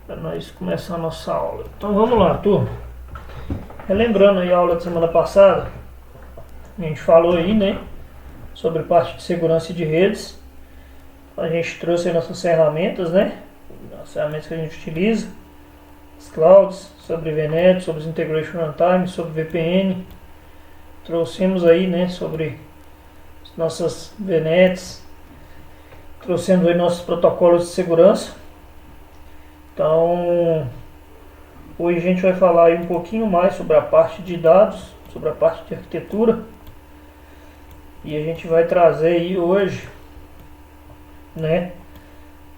para nós começar a nossa aula. Então vamos lá, turma. Relembrando aí a aula da semana passada, a gente falou aí, né, sobre parte de segurança de redes. A gente trouxe aí nossas ferramentas, né, as ferramentas que a gente utiliza, as clouds, sobre VNet, sobre os Integration Runtime, sobre VPN. Trouxemos aí, né, sobre as nossas VNets, trouxemos aí nossos protocolos de segurança. Então, hoje a gente vai falar aí um pouquinho mais sobre a parte de dados, sobre a parte de arquitetura. E a gente vai trazer aí hoje, né,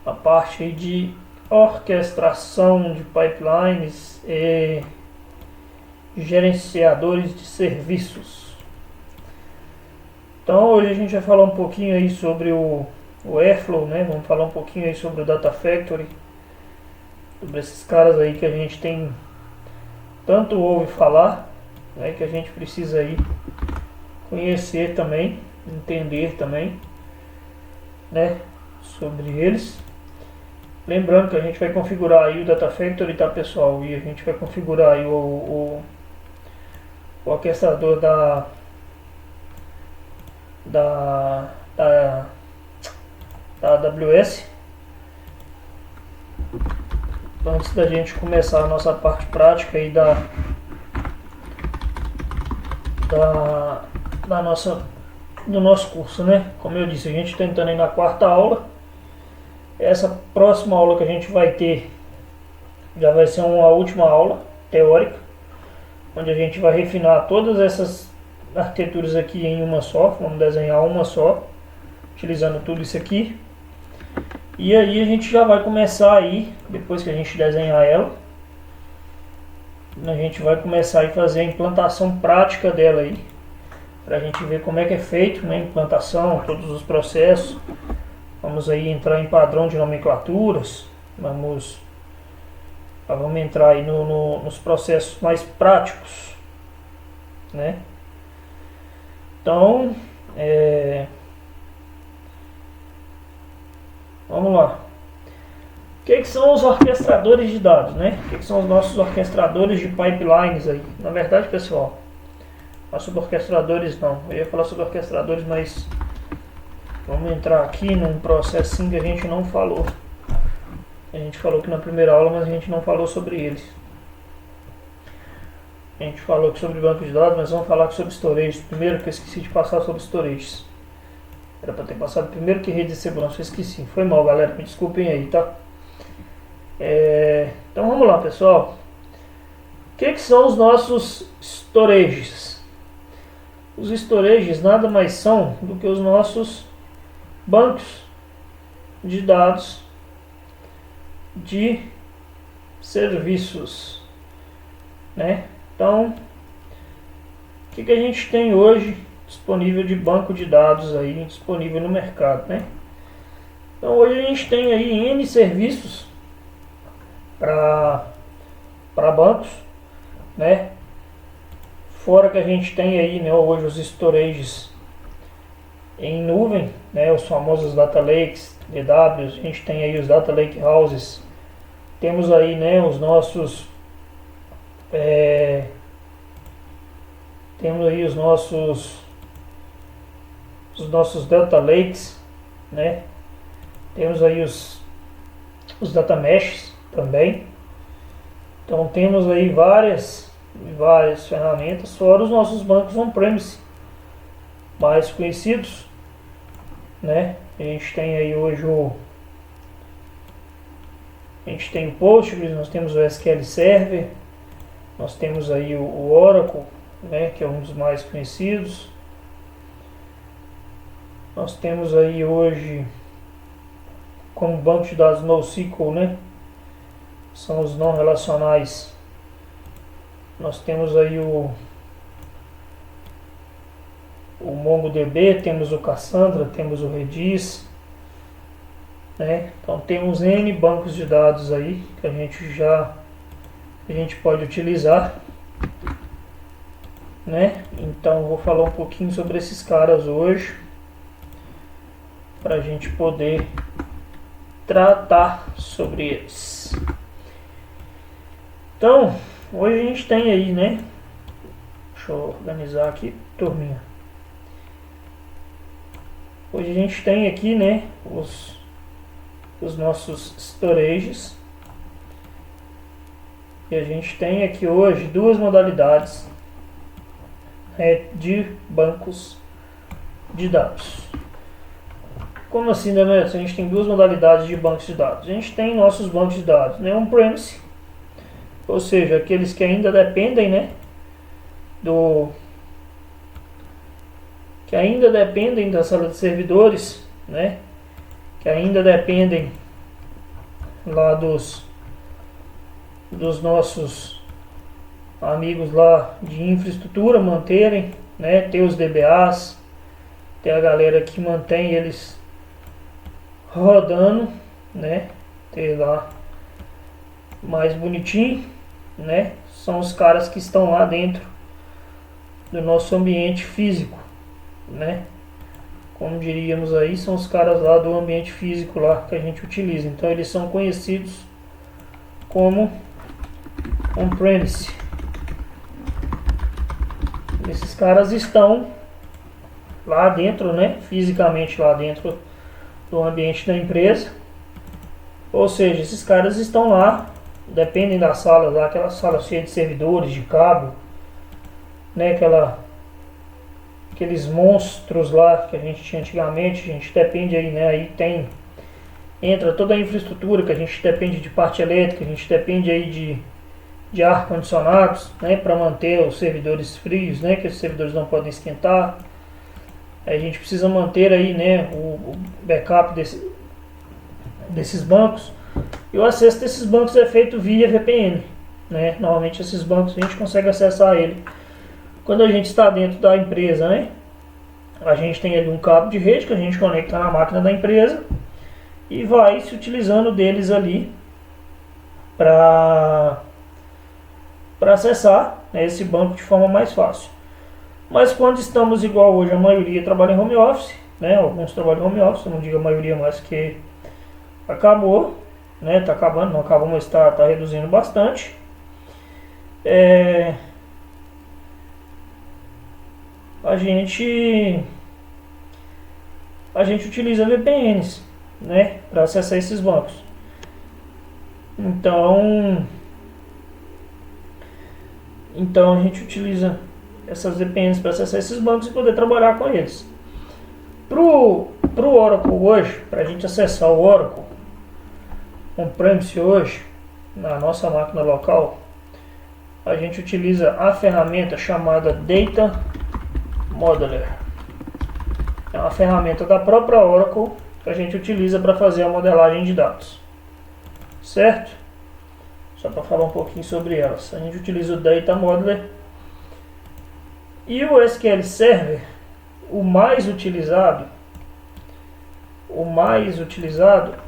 a parte aí de orquestração de pipelines e gerenciadores de serviços. Então hoje a gente vai falar um pouquinho aí sobre o Airflow, né? Vamos falar um pouquinho aí sobre o Data Factory, sobre esses caras aí que a gente tem tanto ouve falar, né, que a gente precisa aí conhecer também, entender também, né, sobre eles. Lembrando que a gente vai configurar aí o Data Factory, tá, pessoal? E a gente vai configurar aí o orquestrador da AWS. Antes da gente começar a nossa parte prática aí do nosso curso, né? Como eu disse, a gente está entrando aí na quarta aula. Essa próxima aula que a gente vai ter já vai ser uma última aula teórica, onde a gente vai refinar todas essas arquiteturas aqui em uma só. Vamos desenhar uma só, utilizando tudo isso aqui. E aí a gente já vai começar aí, depois que a gente desenhar ela, a gente vai começar a fazer a implantação prática dela aí, para a gente ver como é que é feito, né, a implantação, todos os processos. Vamos aí entrar em padrão de nomenclaturas, vamos entrar aí nos processos mais práticos, né? Então, vamos lá. O que são os orquestradores de dados, né? O que são os nossos orquestradores de pipelines aí? Na verdade, pessoal, não é sobre orquestradores não. Eu ia falar sobre orquestradores, mas vamos entrar aqui num processinho que a gente não falou. A gente falou aqui na primeira aula, mas a gente não falou sobre eles. A gente falou aqui sobre banco de dados, mas vamos falar aqui sobre storage. Primeiro, que eu esqueci de passar sobre storage. Era para ter passado primeiro que rede de segurança, eu esqueci. Foi mal, galera, me desculpem aí, tá? Então vamos lá, pessoal. O que são os nossos storages? Os storages nada mais são do que os nossos bancos de dados de serviços, né? Então, o que a gente tem hoje disponível de banco de dados aí disponível no mercado, né? Então hoje a gente tem aí N serviços para bancos, né? Fora que a gente tem aí, né, hoje os storages em nuvem, né, os famosos data lakes, DWs. A gente tem aí os data lake houses. Temos aí, né, os nossos temos aí os nossos data lakes, né? Temos aí os data meshes também. Então temos aí várias ferramentas, fora os nossos bancos on-premise mais conhecidos, né? A gente tem aí hoje a gente tem o Postgres, nós temos o SQL Server, nós temos aí o Oracle, né, que é um dos mais conhecidos. Nós temos aí hoje como banco de dados NoSQL, né? São os não relacionais. Nós temos aí o MongoDB, temos o Cassandra, temos o Redis, né? Então temos N bancos de dados aí que a gente pode utilizar, né? Então vou falar um pouquinho sobre esses caras hoje, para a gente poder tratar sobre eles. Então, hoje a gente tem aí, né? Deixa eu organizar aqui, turminha. Hoje a gente tem aqui, né, os nossos storages. E a gente tem aqui hoje duas modalidades de bancos de dados. Como assim, né? A gente tem duas modalidades de bancos de dados. A gente tem nossos bancos de dados, né? On-premise, ou seja, aqueles que ainda dependem, né, que ainda dependem da sala de servidores, né? Que ainda dependem lá dos nossos amigos lá de infraestrutura manterem, né? Ter os DBAs, ter a galera que mantém eles rodando, né? Ter lá mais bonitinho, né? São os caras que estão lá dentro do nosso ambiente físico, né? Como diríamos aí, são os caras lá do ambiente físico lá que a gente utiliza. Então eles são conhecidos como on-premise. Esses caras estão lá dentro, né? Fisicamente lá dentro do ambiente da empresa. Ou seja, esses caras estão lá, dependem das salas lá, aquela sala cheia de servidores, de cabo, né? Aqueles monstros lá que a gente tinha antigamente, a gente depende aí, né? Aí entra toda a infraestrutura que a gente depende de parte elétrica, a gente depende aí de ar-condicionados, né? Para manter os servidores frios, né? Que os servidores não podem esquentar. A gente precisa manter aí, né? O backup desses bancos. E o acesso desses bancos é feito via VPN, né? Normalmente esses bancos a gente consegue acessar ele quando a gente está dentro da empresa, né? A gente tem ali um cabo de rede que a gente conecta na máquina da empresa e vai se utilizando deles ali para acessar, né, esse banco de forma mais fácil. Mas quando estamos igual hoje, a maioria trabalha em home office, né? Alguns trabalham em home office, não digo a maioria mais, que acabou, né? Tá acabando, não acabou, mas tá reduzindo bastante. A gente utiliza VPNs, né, para acessar esses bancos. Então a gente utiliza essas VPNs para acessar esses bancos e poder trabalhar com eles. Pro Oracle hoje, para a gente acessar o Oracle on-premise hoje, na nossa máquina local, a gente utiliza a ferramenta chamada Data Modeler. É uma ferramenta da própria Oracle que a gente utiliza para fazer a modelagem de dados, certo? Só para falar um pouquinho sobre elas. A gente utiliza o Data Modeler e o SQL Server. O mais utilizado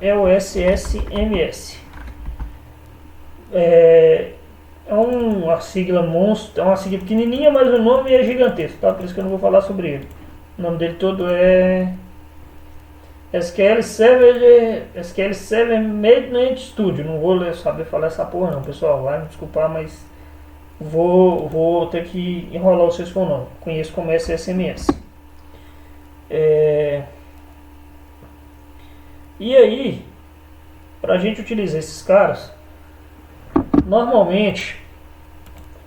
é o SSMS. É uma sigla monstro, é uma sigla pequenininha, mas o nome é gigantesco, tá? Por isso que eu não vou falar sobre ele. O nome dele todo é SQL Server Management Studio. Não vou saber falar essa porra não, pessoal. Vai me desculpar, mas vou ter que enrolar vocês com o nome. Conheço como SSMS. E aí, para a gente utilizar esses caras, normalmente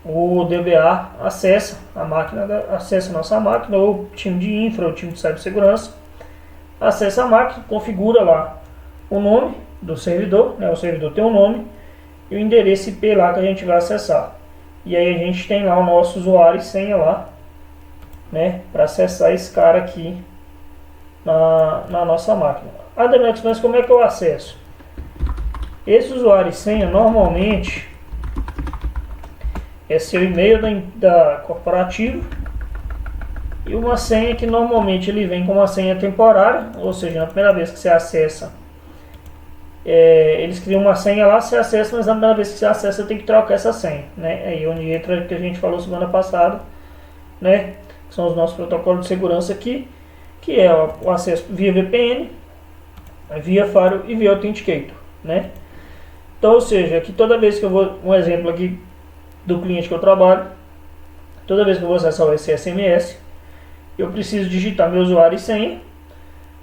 o DBA acessa a nossa máquina, ou o time de infra, ou o time de cibersegurança, acessa a máquina, configura lá o nome do servidor, né? O servidor tem um nome e o endereço IP lá que a gente vai acessar. E aí a gente tem lá o nosso usuário e senha lá, né? Para acessar esse cara aqui na nossa máquina. Ademais, mas como é que eu acesso? Esse usuário e senha normalmente é seu e-mail da corporativo e uma senha que normalmente ele vem com uma senha temporária, ou seja, na primeira vez que você acessa, eles criam uma senha lá, você acessa, mas na primeira vez que você acessa, você tem que trocar essa senha, né? Aí onde entra o que a gente falou semana passada, né? São os nossos protocolos de segurança aqui, que é o acesso via VPN, via Firewall e via Authenticator, né? Então, ou seja, que toda vez que eu vou, um exemplo aqui do cliente que eu trabalho, toda vez que eu vou acessar esse SMS, eu preciso digitar meu usuário e senha,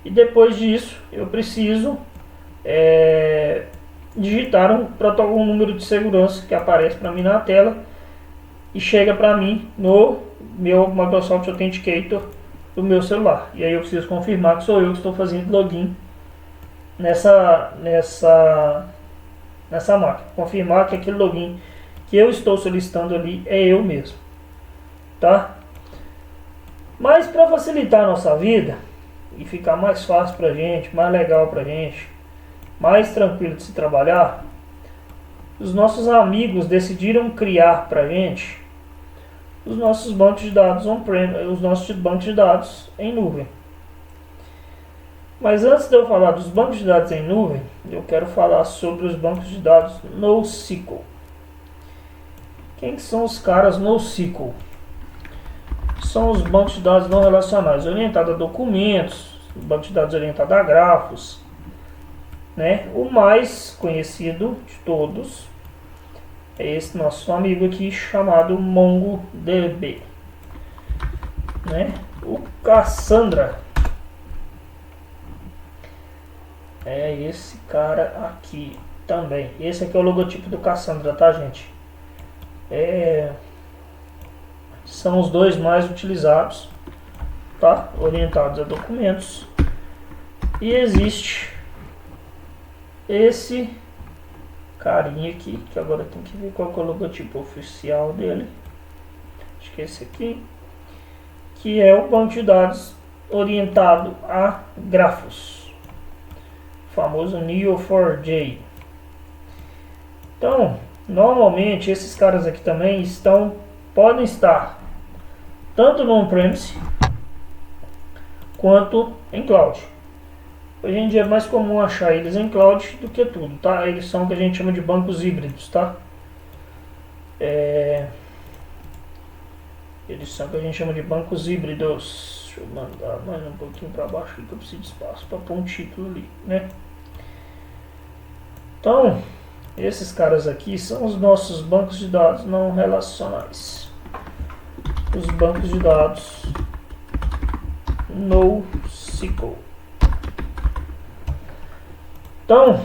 e depois disso eu preciso digitar um número de segurança que aparece para mim na tela e chega para mim no meu Microsoft Authenticator do meu celular. E aí eu preciso confirmar que sou eu que estou fazendo login nessa máquina. Confirmar que aquele login que eu estou solicitando ali é eu mesmo, tá? Mas para facilitar a nossa vida e ficar mais fácil pra gente, mais legal pra gente, mais tranquilo de se trabalhar, os nossos amigos decidiram criar pra gente os nossos bancos de dados on-prem, os nossos bancos de dados em nuvem. Mas antes de eu falar dos bancos de dados em nuvem, eu quero falar sobre os bancos de dados NoSQL. Quem são os caras NoSQL? São os bancos de dados não relacionais, orientados a documentos, banco de dados orientado a grafos, né? O mais conhecido de todos é esse nosso amigo aqui chamado MongoDB, né? O Cassandra é esse cara aqui também. Esse aqui é o logotipo do Cassandra, tá, gente? São os dois mais utilizados, tá? Orientados a documentos. E existe esse carinha aqui, que agora tem que ver qual que é o logotipo oficial dele. Acho que é esse aqui, que é o banco de dados orientado a grafos, o famoso Neo4j. Então, normalmente esses caras aqui também podem estar tanto no on-premise quanto em cloud. Hoje em dia é mais comum achar eles em cloud do que tudo, tá? Eles são o que a gente chama de bancos híbridos, tá? Eles são o que a gente chama de bancos híbridos. Deixa eu mandar mais um pouquinho para baixo que eu preciso de espaço para pôr um título ali, né? Então, esses caras aqui são os nossos bancos de dados não relacionais. Os bancos de dados NoSQL. Então,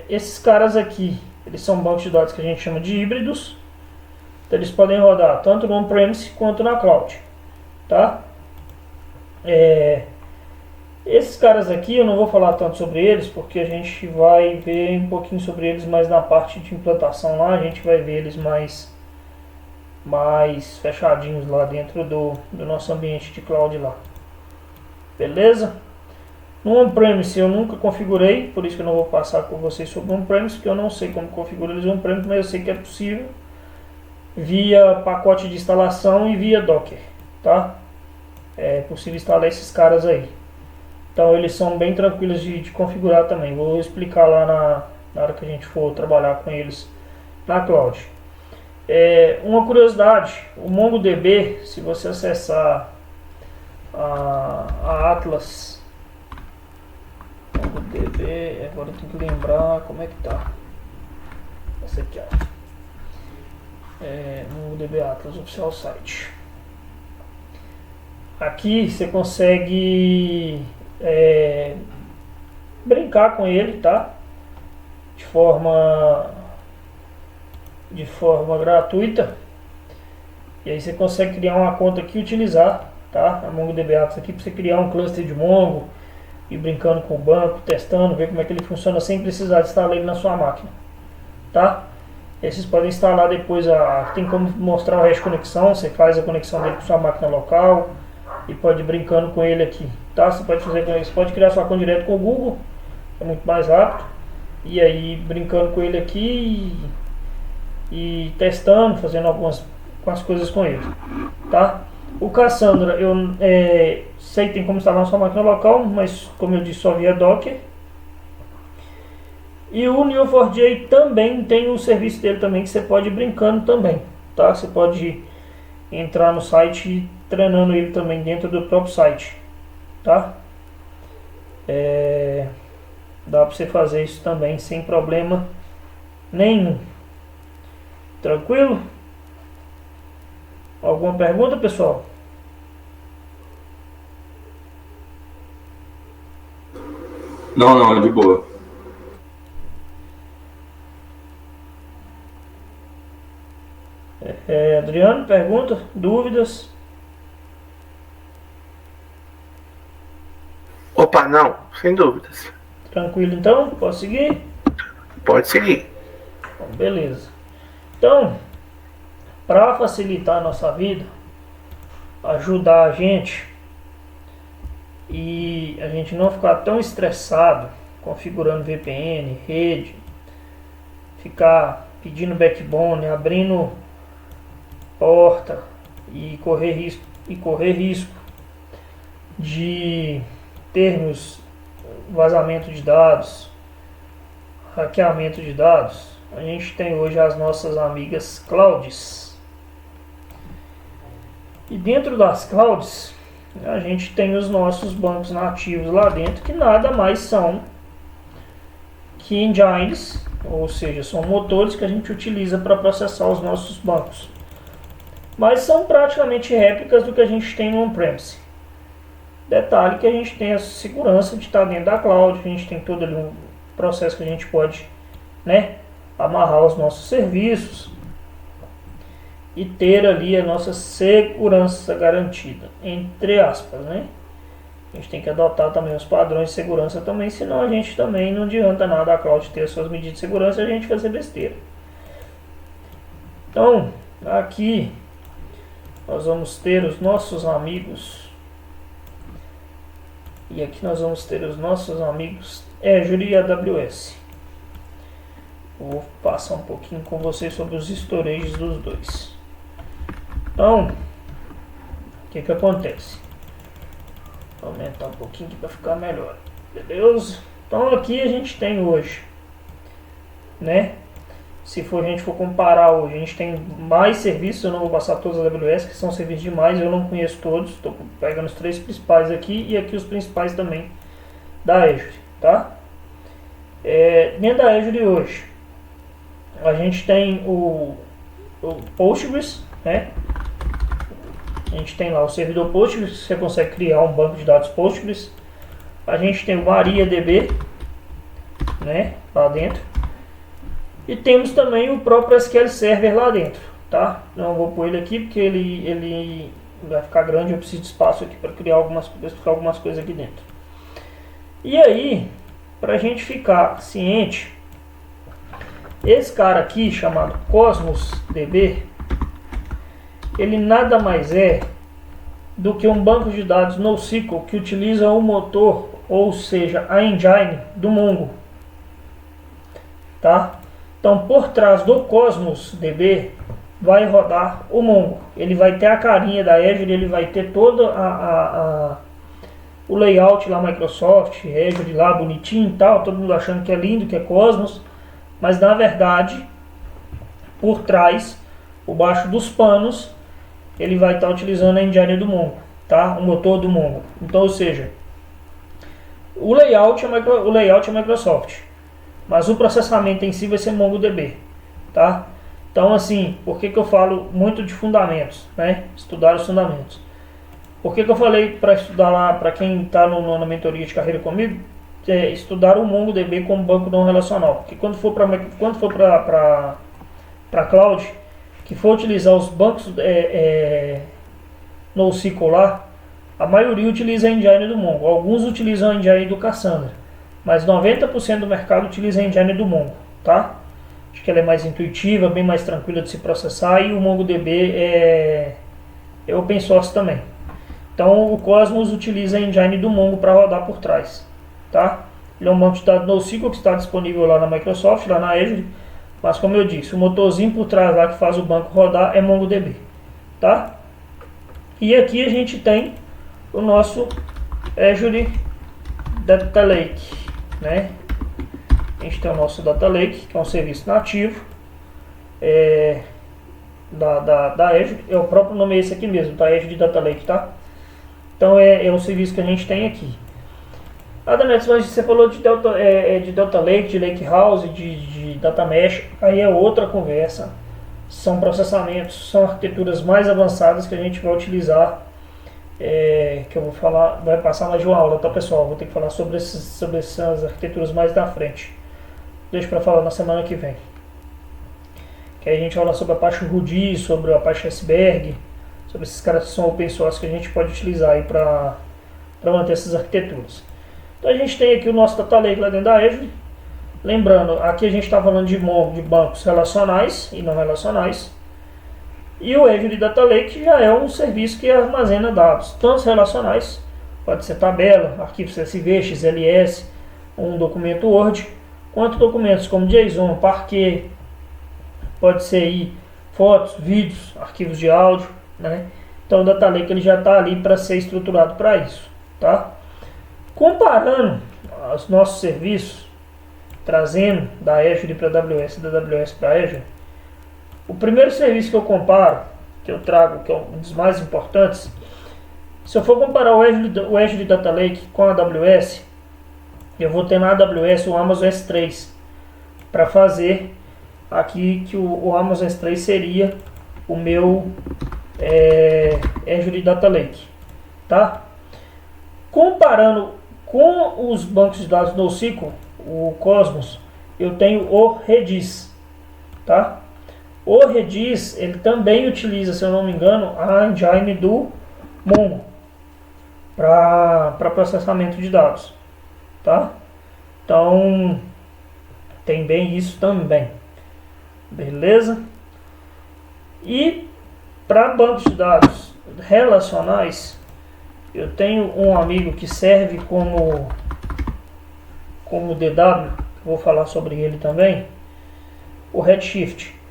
esses caras aqui, eles são bancos de dados que a gente chama de híbridos. Então, eles podem rodar tanto no on-premise quanto na cloud, tá? Esses caras aqui eu não vou falar tanto sobre eles, porque a gente vai ver um pouquinho sobre eles mais na parte de implantação lá. A gente vai ver eles mais fechadinhos lá dentro do nosso ambiente de cloud lá. Beleza? No on-premise eu nunca configurei, por isso que eu não vou passar com vocês sobre o on-premise, porque eu não sei como configurar eles on-premise, mas eu sei que é possível via pacote de instalação e via Docker, tá? É possível instalar esses caras aí. Então eles são bem tranquilos de configurar também. Vou explicar lá na hora que a gente for trabalhar com eles na cloud. Uma curiosidade, o MongoDB, se você acessar a Atlas MongoDB, agora eu tenho que lembrar como é que tá. Essa aqui, ó. MongoDB Atlas, oficial site. Aqui você consegue brincar com ele, tá? De forma gratuita. E aí você consegue criar uma conta aqui e utilizar, tá? A MongoDB Atlas aqui para você criar um cluster de Mongo e brincando com o banco, testando, ver como é que ele funciona sem precisar de instalar ele na sua máquina, tá? E aí vocês podem instalar depois, tem como mostrar o hash conexão, você faz a conexão dele com sua máquina local e pode ir brincando com ele aqui, tá? Você pode criar sua conta direto com o Google, é muito mais rápido, e aí brincando com ele aqui e testando, fazendo algumas coisas com ele, tá? O Cassandra, eu sei que tem como instalar na sua máquina local, mas como eu disse, só via Docker. E o Neo4j também tem um serviço dele também que você pode ir brincando também, tá? Você pode entrar no site e treinando ele também dentro do próprio site, tá? Dá para você fazer isso também sem problema nenhum. Tranquilo? Alguma pergunta, pessoal? Não, não, é de boa. Adriano, pergunta? Dúvidas? Opa, não, sem dúvidas. Tranquilo então? Posso seguir? Pode seguir. Bom, beleza. Então, para facilitar a nossa vida, ajudar a gente e a gente não ficar tão estressado configurando VPN, rede, ficar pedindo backbone, abrindo porta e correr risco de termos vazamento de dados, hackeamento de dados, a gente tem hoje as nossas amigas clouds. E dentro das clouds, a gente tem os nossos bancos nativos lá dentro, que nada mais são que engines, ou seja, são motores que a gente utiliza para processar os nossos bancos. Mas são praticamente réplicas do que a gente tem no on-premise. Detalhe que a gente tem a segurança de estar dentro da cloud, a gente tem todo ali um processo que a gente pode, né, amarrar os nossos serviços e ter ali a nossa segurança garantida, entre aspas, né? A gente tem que adotar também os padrões de segurança também, senão a gente também não adianta nada a cloud ter as suas medidas de segurança e a gente fazer besteira. Então, aqui nós vamos ter os nossos amigos, e aqui nós vamos ter os nossos amigos Azure e AWS. Vou passar um pouquinho com vocês sobre os storages dos dois. Então, o que acontece? Vou aumentar um pouquinho aqui para ficar melhor. Beleza? Então aqui a gente tem hoje, né? Se a gente for comparar hoje, a gente tem mais serviços, eu não vou passar todos as AWS, que são serviços demais, eu não conheço todos, estou pegando os 3 principais aqui e aqui os principais também da Azure, tá? Dentro da Azure hoje, a gente tem o Postgres, né? A gente tem lá o servidor Postgres, você consegue criar um banco de dados Postgres. A gente tem o MariaDB, né, lá dentro. E temos também o próprio SQL Server lá dentro, tá? Não vou pôr ele aqui porque ele vai ficar grande, eu preciso de espaço aqui para criar algumas coisas aqui dentro. E aí, para a gente ficar ciente, esse cara aqui chamado Cosmos DB, ele nada mais é do que um banco de dados NoSQL que utiliza o motor, ou seja, a engine do Mongo, tá? Então, por trás do Cosmos DB vai rodar o Mongo. Ele vai ter a carinha da Azure, ele vai ter todo o layout lá Microsoft, Azure lá bonitinho e tal, todo mundo achando que é lindo, que é Cosmos, mas na verdade, por trás, por baixo dos panos, ele vai estar utilizando a engine do Mongo, tá? O motor do Mongo. Então, ou seja, o layout é Microsoft, mas o processamento em si vai ser MongoDB, tá? Então, assim, por que eu falo muito de fundamentos, né? Estudar os fundamentos. Por que eu falei para estudar lá, para quem está na mentoria de carreira comigo, estudar o MongoDB como banco não relacional? Porque quando for para cloud, que for utilizar os bancos NoSQL lá, a maioria utiliza a engine do Mongo. Alguns utilizam a engine do Cassandra, mas 90% do mercado utiliza a engine do Mongo, tá? Acho que ela é mais intuitiva, bem mais tranquila de se processar, e o MongoDB é open source também. Então o Cosmos utiliza a engine do Mongo para rodar por trás, tá? Ele é um banco de dados NoSQL que está disponível lá na Microsoft, lá na Azure, mas como eu disse, o motorzinho por trás lá que faz o banco rodar é MongoDB, tá? E aqui a gente tem o nosso Azure Data Lake, né? A gente tem o nosso Data Lake, que é um serviço nativo da Azure, o próprio nome é esse aqui mesmo, tá? Azure Data Lake, tá? Então é um serviço que a gente tem aqui. Ademais, mas você falou de Delta Lake, de Lake House, de Data Mesh, aí é outra conversa. São processamentos, são arquiteturas mais avançadas que a gente vai utilizar, que eu vou falar, vai passar mais de uma aula, tá pessoal? Vou ter que falar sobre essas arquiteturas mais na frente. Deixa para falar na semana que vem. Que aí a gente fala sobre a Apache Rudy, sobre a Apache Iceberg, sobre esses caras que são open source que a gente pode utilizar aí para manter essas arquiteturas. Então a gente tem aqui o nosso Data Lake lá dentro da Azure. Lembrando, aqui a gente está falando de bancos relacionais e não relacionais. E o Azure Data Lake já é um serviço que armazena dados, tanto relacionais, pode ser tabela, arquivo CSV, XLS, um documento Word, quanto documentos como JSON, Parquet, pode ser aí fotos, vídeos, arquivos de áudio, né? Então o Data Lake ele já está ali para ser estruturado para isso, tá? Comparando os nossos serviços, trazendo da Azure para a AWS, da AWS para a Azure, o primeiro serviço que eu comparo, que eu trago, que é um dos mais importantes, se eu for comparar o Azure Data Lake com a AWS, eu vou ter na AWS o Amazon S3 para fazer aqui que o Amazon S3 seria o meu Azure Data Lake, tá? Comparando com os bancos de dados NoSQL, o Cosmos, eu tenho o Redis, tá? O Redis, ele também utiliza, se eu não me engano, a engine do Mongo para processamento de dados, tá? Então, tem bem isso também, beleza? E para bancos de dados relacionais, eu tenho um amigo que serve como DW, vou falar sobre ele também, o Redshift.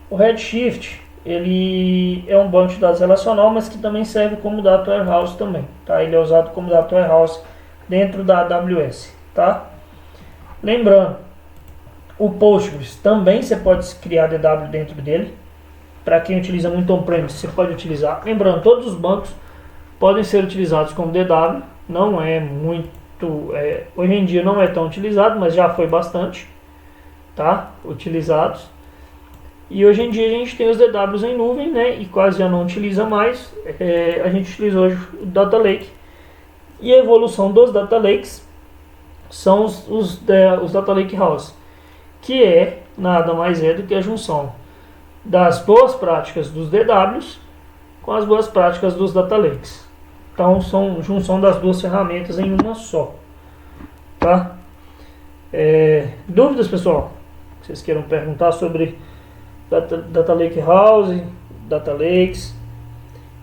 O Redshift, ele é um banco de dados relacional, mas que também serve como Data Warehouse também, tá? Ele é usado como Data Warehouse dentro da AWS, tá? Lembrando, o Postgres também você pode criar DW dentro dele. Para quem utiliza muito on-premise, você pode utilizar. Lembrando, todos os bancos podem ser utilizados como DW, não é muito, hoje em dia não é tão utilizado, mas já foi bastante, tá? Utilizados. E hoje em dia a gente tem os DWs em nuvem, né? E quase já não utiliza mais. A gente utiliza hoje o Data Lake. E a evolução dos Data Lakes são os Data Lake House, que nada mais do que a junção das boas práticas dos DWs com as boas práticas dos Data Lakes. Então são junção das duas ferramentas em uma só, tá? Dúvidas, pessoal? Vocês queiram perguntar sobre Data Lake House, Data Lakes,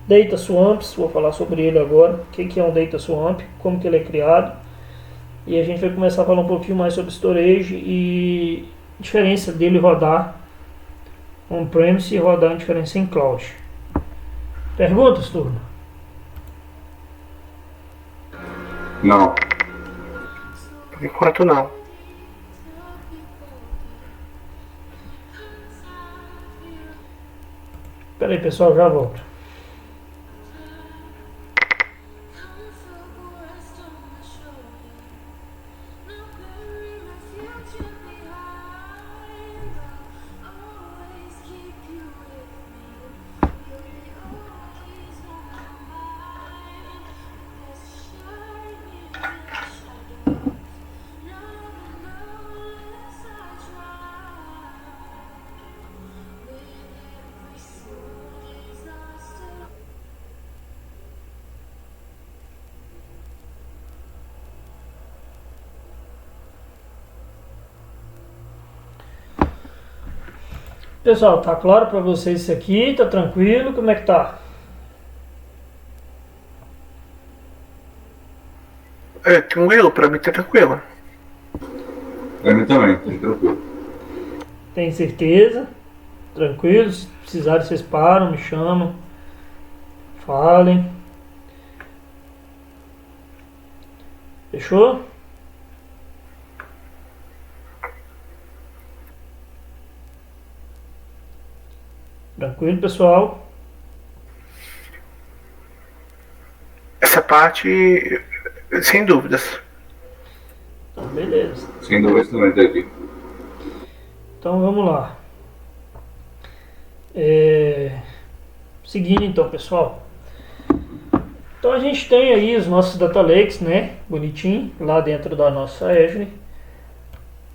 Data Swamps, vou falar sobre ele agora, o que é um Data Swamp, como que ele é criado, e a gente vai começar a falar um pouquinho mais sobre storage e diferença dele rodar on-premise e rodar a diferença em cloud. Perguntas, turma? Não. Por enquanto não. Espera aí, pessoal, já volto. Pessoal, tá claro para vocês isso aqui? Tá tranquilo? Como é que tá? Tranquilo, pra mim tá tranquilo. Pra mim também, tá tranquilo. Tem certeza? Tranquilo? Se precisarem, vocês param, me chamam. Falem. Fechou? Tranquilo, pessoal? Essa parte, sem dúvidas. Beleza. Sem dúvida também tá aqui. Então vamos lá. Seguindo então, pessoal. Então a gente tem aí os nossos data lakes, né? Bonitinho, lá dentro da nossa Azure.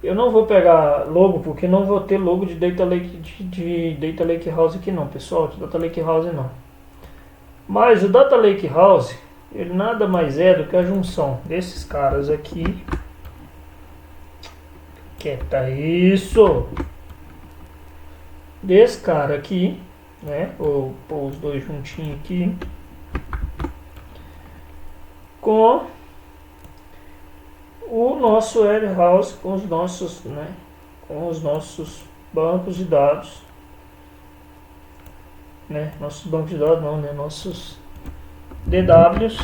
Eu não vou pegar logo, porque não vou ter logo de Data Lake, de Data Lake House aqui não, pessoal. De Data Lake House não. Mas o Data Lake House, ele nada mais é do que a junção desses caras aqui. Quieta, isso! Desse cara aqui, né? Vou pôr os dois juntinhos aqui. Com o nosso warehouse, com os nossos, né? Com os nossos bancos de dados. Né? Nossos bancos de dados não, né? Nossos DWs,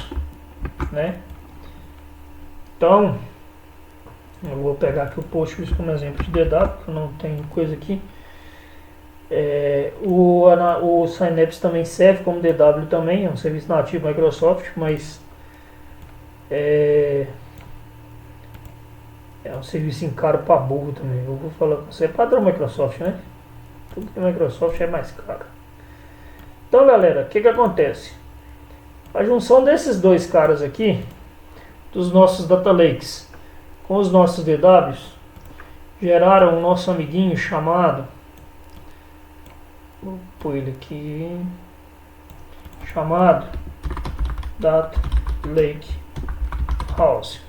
né? Então, eu vou pegar aqui o Postgres como exemplo de DW, porque não tem coisa aqui. O Synapse também serve como DW também, é um serviço nativo Microsoft, mas é um serviço caro para burro também. Eu vou falar com você, é padrão Microsoft, né? Tudo que é Microsoft é mais caro. Então, galera, o que acontece? A junção desses dois caras aqui, dos nossos data lakes com os nossos DWs, geraram o nosso amiguinho chamado, vou pôr ele aqui, chamado Data Lake House.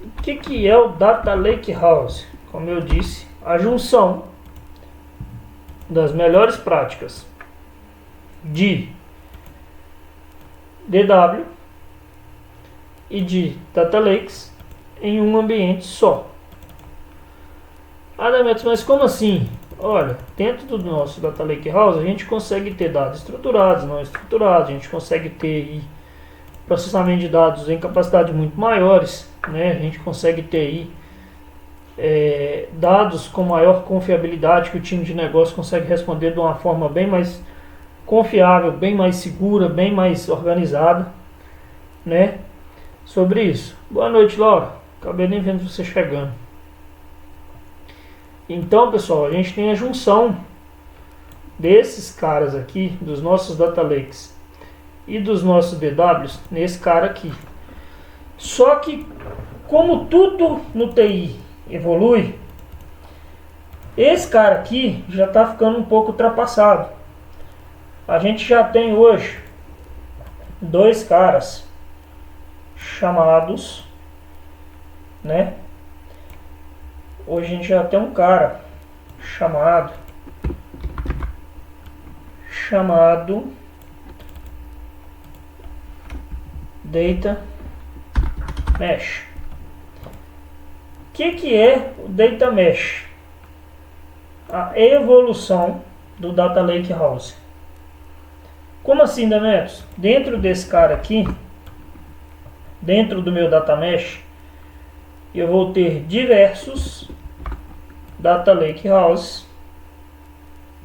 O que é o Data Lake House? Como eu disse, a junção das melhores práticas de DW e de Data Lakes em um ambiente só. Mas como assim? Olha, dentro do nosso Data Lake House a gente consegue ter dados estruturados, não estruturados, a gente consegue ter processamento de dados em capacidade muito maiores, né? A gente consegue ter dados com maior confiabilidade, que o time de negócio consegue responder de uma forma bem mais confiável, bem mais segura, bem mais organizada, né? Sobre isso. Boa noite, Laura. Acabei nem vendo você chegando. Então, pessoal, a gente tem a junção desses caras aqui, dos nossos data lakes e dos nossos DWs, nesse cara aqui. Só que, como tudo no TI evolui, esse cara aqui já está ficando um pouco ultrapassado. A gente já tem hoje dois caras chamados, né? Hoje a gente já tem um cara chamado Data Mesh. O que é o Data Mesh? A evolução do Data Lake House. Como assim, Demetrios? Dentro desse cara aqui, dentro do meu Data Mesh, eu vou ter diversos Data Lake House.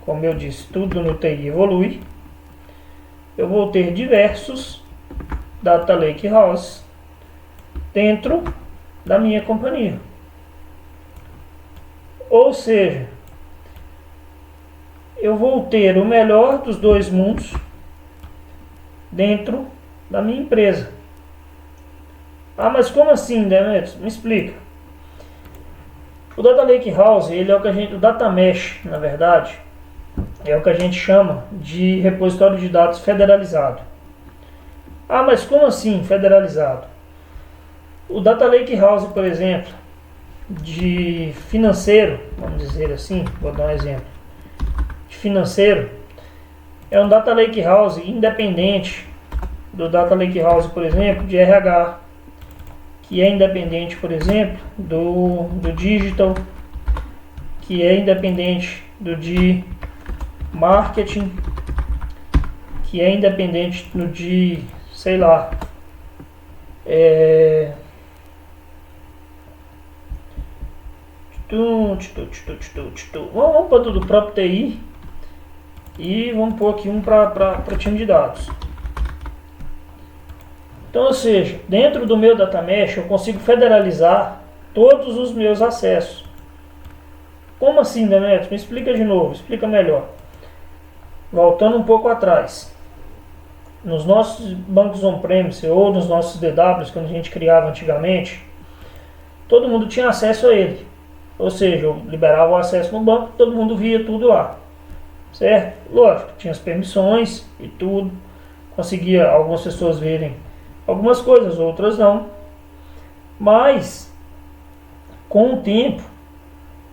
Como eu disse, tudo no TI evolui. Eu vou ter diversos Data Lake House dentro da minha companhia. Ou seja, eu vou ter o melhor dos dois mundos dentro da minha empresa. Ah, mas como assim, Demetrios? Me explica. O Data Lake House, ele é o que o Data Mesh, na verdade, é o que a gente chama de repositório de dados federalizado. Ah, mas como assim federalizado? O Data Lake House, por exemplo, de financeiro, vamos dizer assim, vou dar um exemplo, de financeiro, é um Data Lake House independente do Data Lake House, por exemplo, de RH, que é independente, por exemplo, do digital, que é independente do de marketing, que é independente do de, sei lá, vamos para do próprio TI e vamos pôr aqui um para time de dados. Então, ou seja, dentro do meu data mesh eu consigo federalizar todos os meus acessos. Como assim, Demetrios? Me explica de novo, explica melhor. Voltando um pouco atrás. Nos nossos bancos on-premise ou nos nossos DWs, quando a gente criava antigamente, todo mundo tinha acesso a ele. Ou seja, eu liberava o acesso no banco, todo mundo via tudo lá. Certo? Lógico, tinha as permissões e tudo. Conseguia algumas pessoas verem algumas coisas, outras não. Mas, com o tempo,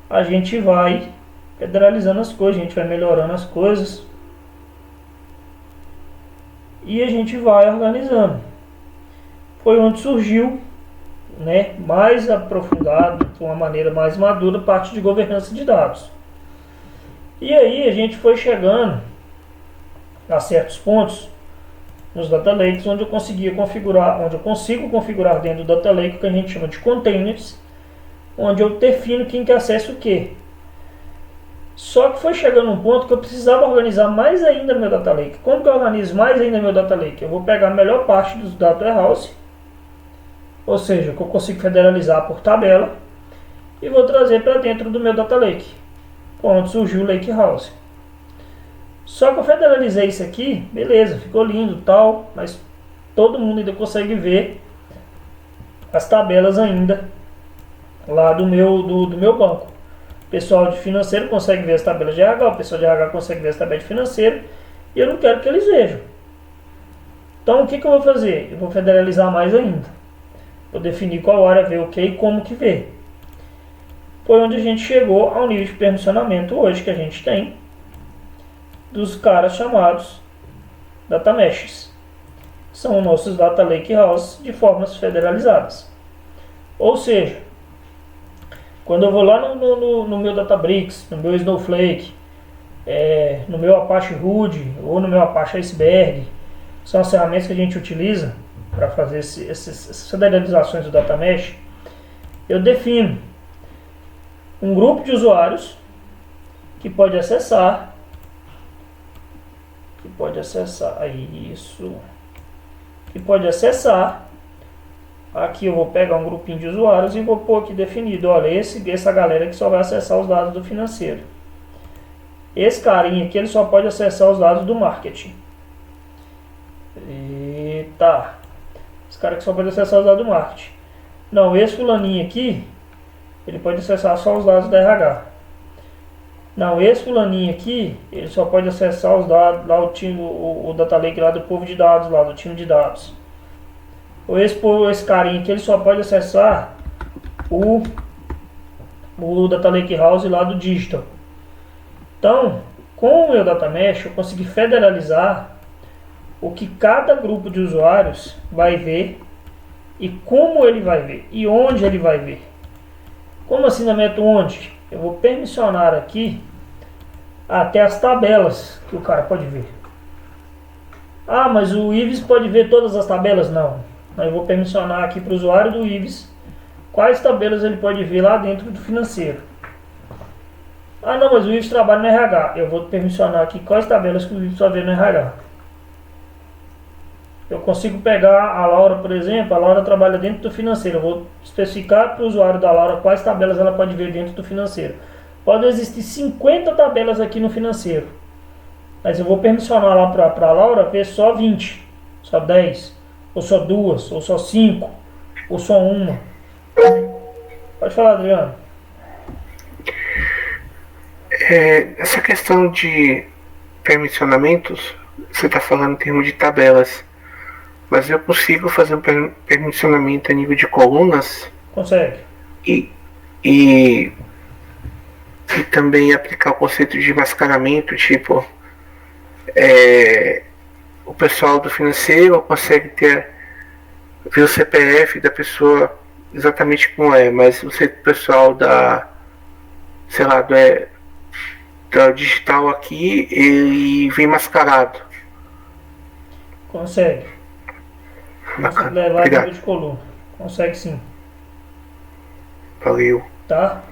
a gente vai federalizando as coisas, a gente vai melhorando as coisas. E a gente vai organizando. Foi onde surgiu, né, mais aprofundado, de uma maneira mais madura, a parte de governança de dados. E aí a gente foi chegando a certos pontos nos data lakes onde eu conseguia configurar, onde eu consigo configurar dentro do data lake o que a gente chama de containers, onde eu defino quem que acessa o que. Só que foi chegando um ponto que eu precisava organizar mais ainda meu data lake. Como que eu organizo mais ainda meu data lake? Eu vou pegar a melhor parte dos data warehouse, ou seja, que eu consigo federalizar por tabela, e vou trazer para dentro do meu data lake, onde surgiu o lake house. Só que eu federalizei isso aqui, beleza, ficou lindo tal, mas todo mundo ainda consegue ver as tabelas ainda lá do meu banco. O pessoal de financeiro consegue ver as tabelas de RH, o pessoal de RH consegue ver as tabelas de financeiro, e eu não quero que eles vejam. Então o que eu vou fazer? Eu vou federalizar mais ainda. Vou definir qual área vê o que e como que vê. Foi onde a gente chegou ao nível de permissionamento hoje que a gente tem dos caras chamados data meshes. São nossos data lake house de formas federalizadas. Ou seja, quando eu vou lá no meu Databricks, no meu Snowflake, no meu Apache Ruby ou no meu Apache Iceberg, são as ferramentas que a gente utiliza para fazer essas federalizações do data mesh, eu defino um grupo de usuários que pode acessar aqui eu vou pegar um grupinho de usuários e vou pôr aqui definido, olha, essa galera que só vai acessar os dados do financeiro. Esse carinha aqui, ele só pode acessar os dados do marketing. Eita, esse cara que só pode acessar os dados do marketing. Não, esse fulaninho aqui, ele pode acessar só os dados da RH. Não, esse fulaninho aqui, ele só pode acessar os dados, lá o data lake lá do povo de dados, lá do time de dados. Ou esse carinha aqui, ele só pode acessar o data lake house lá do digital. Então, com o meu data mesh, eu consegui federalizar o que cada grupo de usuários vai ver e como ele vai ver e onde ele vai ver. Como assim, Nemeto, onde? Eu vou permissionar aqui até as tabelas que o cara pode ver. Ah, mas o Ives pode ver todas as tabelas? Não. Eu vou permissionar aqui para o usuário do Ives quais tabelas ele pode ver lá dentro do financeiro. Ah, não, mas o Ives trabalha no RH. Eu vou permissionar aqui quais tabelas que o Ives só vê no RH. Eu consigo pegar a Laura, por exemplo. A Laura trabalha dentro do financeiro. Eu vou especificar para o usuário da Laura quais tabelas ela pode ver dentro do financeiro. Pode existir 50 tabelas aqui no financeiro, mas eu vou permissionar lá para a Laura ver só 20, só 10, ou só 2, ou só 5, ou só uma. Pode falar, Adriano. Essa questão de permissionamentos, você está falando em termos de tabelas, mas eu consigo fazer um permissionamento a nível de colunas? Consegue. E também aplicar o conceito de mascaramento, tipo, o pessoal do financeiro consegue ver o CPF da pessoa exatamente como é, mas o pessoal da digital aqui, ele vem mascarado. Consegue. Bacana. Consegue levar Obrigado. nível de coluna. Consegue sim. Valeu. Tá?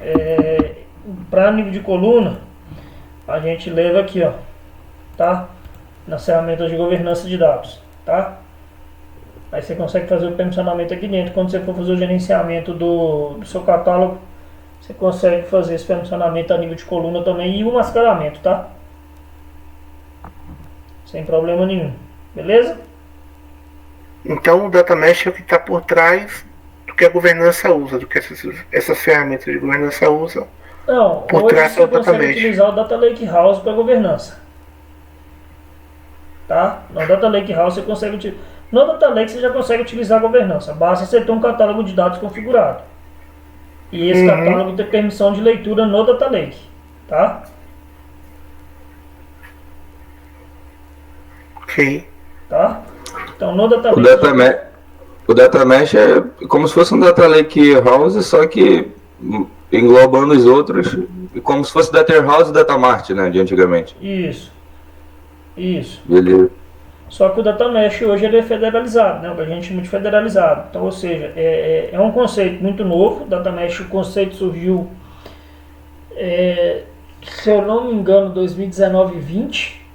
Para nível de coluna, a gente leva aqui, ó, tá? Nas ferramentas de governança de dados, tá? Aí você consegue fazer o permissionamento aqui dentro. Quando você for fazer o gerenciamento do seu catálogo, você consegue fazer esse permissionamento a nível de coluna também e o mascaramento, tá? Sem problema nenhum. Beleza? Então o data mesh é o que está por trás do que a governança usa, do que essas ferramentas de governança usam. Não, Por hoje trás você do data consegue mesh. utilizar o Data Lake House para governança. Tá? No Data Lake House você consegue utilizar. No Data Lake você já consegue utilizar a governança. Basta você ter um catálogo de dados configurado. E esse catálogo tem permissão de leitura no Data Lake. Tá? Ok. Tá? Então no Data O Lake. Data Mesh é como se fosse um Data Lake House, só que englobando os outros, como se fosse Data House e Data Mart, né, de antigamente. Isso. Isso. Beleza. Só que o Data Mesh hoje ele é federalizado, né? O que a gente chama de federalizado. Então, ou seja, é um conceito muito novo. O Data Mesh, o conceito surgiu, se eu não me engano, 2019 e 20.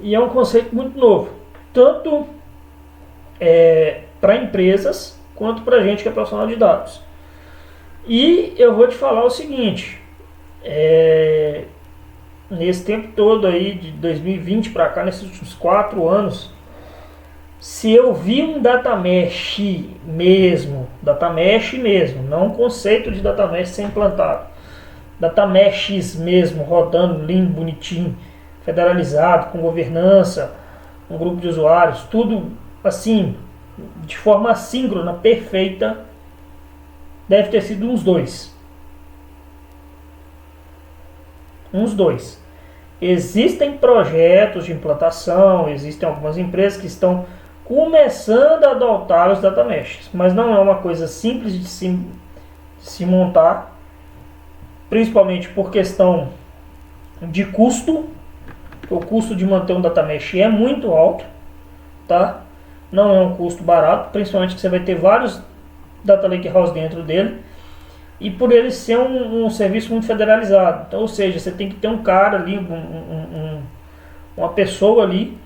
E é um conceito muito novo. Tanto para empresas, quanto para a gente que é profissional de dados. E eu vou te falar o seguinte, nesse tempo todo aí, de 2020 para cá, nesses últimos 4 anos, se eu vi um data mesh mesmo, não um conceito de data mesh ser implantado, data meshes mesmo, rodando limpo, bonitinho, federalizado, com governança, um grupo de usuários, tudo assim, de forma assíncrona, perfeita, deve ter sido uns dois. Existem projetos de implantação, existem algumas empresas que estão começando a adotar os data meshes, mas não é uma coisa simples de se montar, principalmente por questão de custo. O custo de manter um data mesh é muito alto, tá? Não é um custo barato, principalmente que você vai ter vários data lake house dentro dele, e por ele ser um serviço muito federalizado. Então, ou seja, você tem que ter um cara ali, uma pessoa ali